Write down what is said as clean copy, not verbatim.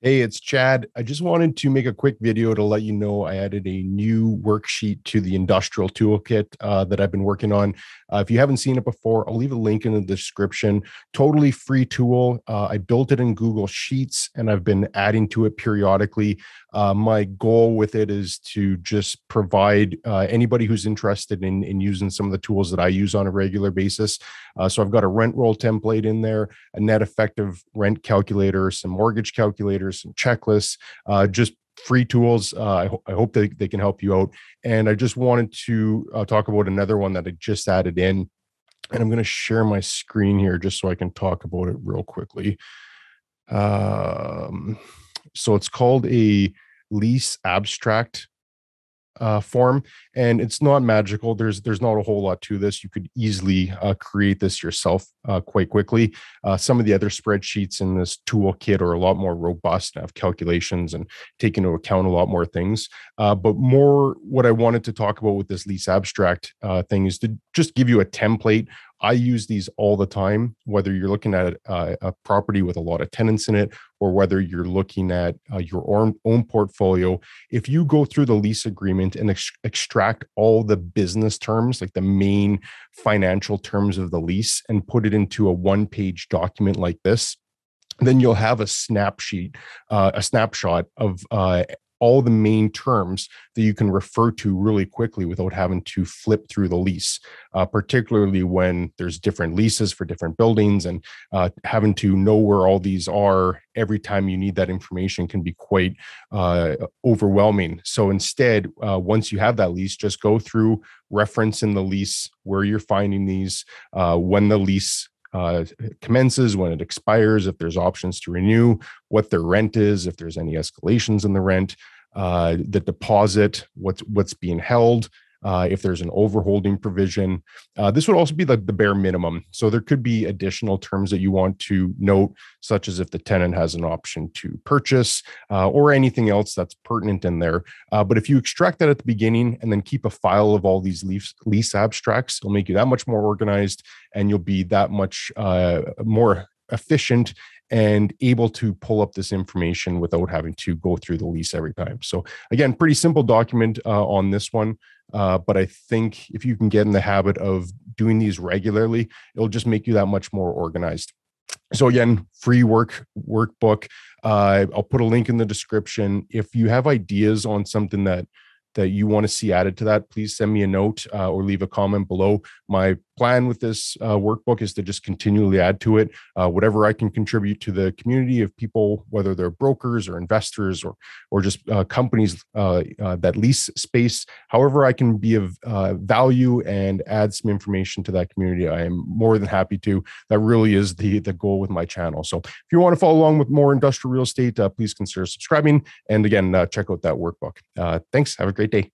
Hey, it's Chad. I just wanted to make a quick video to let you know I added a new worksheet to the industrial toolkit that I've been working on. If you haven't seen it before, I'll leave a link in the description. Totally free tool. I built it in Google Sheets and I've been adding to it periodically. My goal with it is to just provide anybody who's interested in using some of the tools that I use on a regular basis. So I've got a rent roll template in there, a net effective rent calculator, some mortgage calculators, some checklists, just free tools. I hope they can help you out. And I just wanted to talk about another one that I just added in. And I'm going to share my screen here just so I can talk about it real quickly. So it's called a Lease Abstract form, and it's not magical. There's not a whole lot to this. You could easily create this yourself quite quickly. Some of the other spreadsheets in this toolkit are a lot more robust and have calculations and take into account a lot more things. But more what I wanted to talk about with this Lease Abstract thing is to just give you a template. I use these all the time, whether you're looking at a property with a lot of tenants in it, or whether you're looking at your own portfolio. If you go through the lease agreement and extract all the business terms, like the main financial terms of the lease, and put it into a one-page document like this, then you'll have a snapshot of all the main terms that you can refer to really quickly without having to flip through the lease, particularly when there's different leases for different buildings, and having to know where all these are every time you need that information can be quite overwhelming. So instead, once you have that lease, just go through, reference in the lease where you're finding these, when the lease commences, when it expires, if there's options to renew, what their rent is, if there's any escalations in the rent, the deposit, what's being held, if there's an overholding provision. This would also be the bare minimum. So there could be additional terms that you want to note, such as if the tenant has an option to purchase or anything else that's pertinent in there. But if you extract that at the beginning and then keep a file of all these lease abstracts, it'll make you that much more organized, and you'll be that much more efficient and able to pull up this information without having to go through the lease every time. So again, pretty simple document on this one. But I think if you can get in the habit of doing these regularly, it'll just make you that much more organized. So again, free workbook. I'll put a link in the description. If you have ideas on something that you want to see added to that, please send me a note or leave a comment below. My plan with this workbook is to just continually add to it whatever I can contribute to the community of people, whether they're brokers or investors or just companies that lease space. However I can be of value and add some information to that community, I am more than happy to. That really is the goal with my channel. So if you want to follow along with more industrial real estate, please consider subscribing. And again, check out that workbook. Thanks. Have a great day.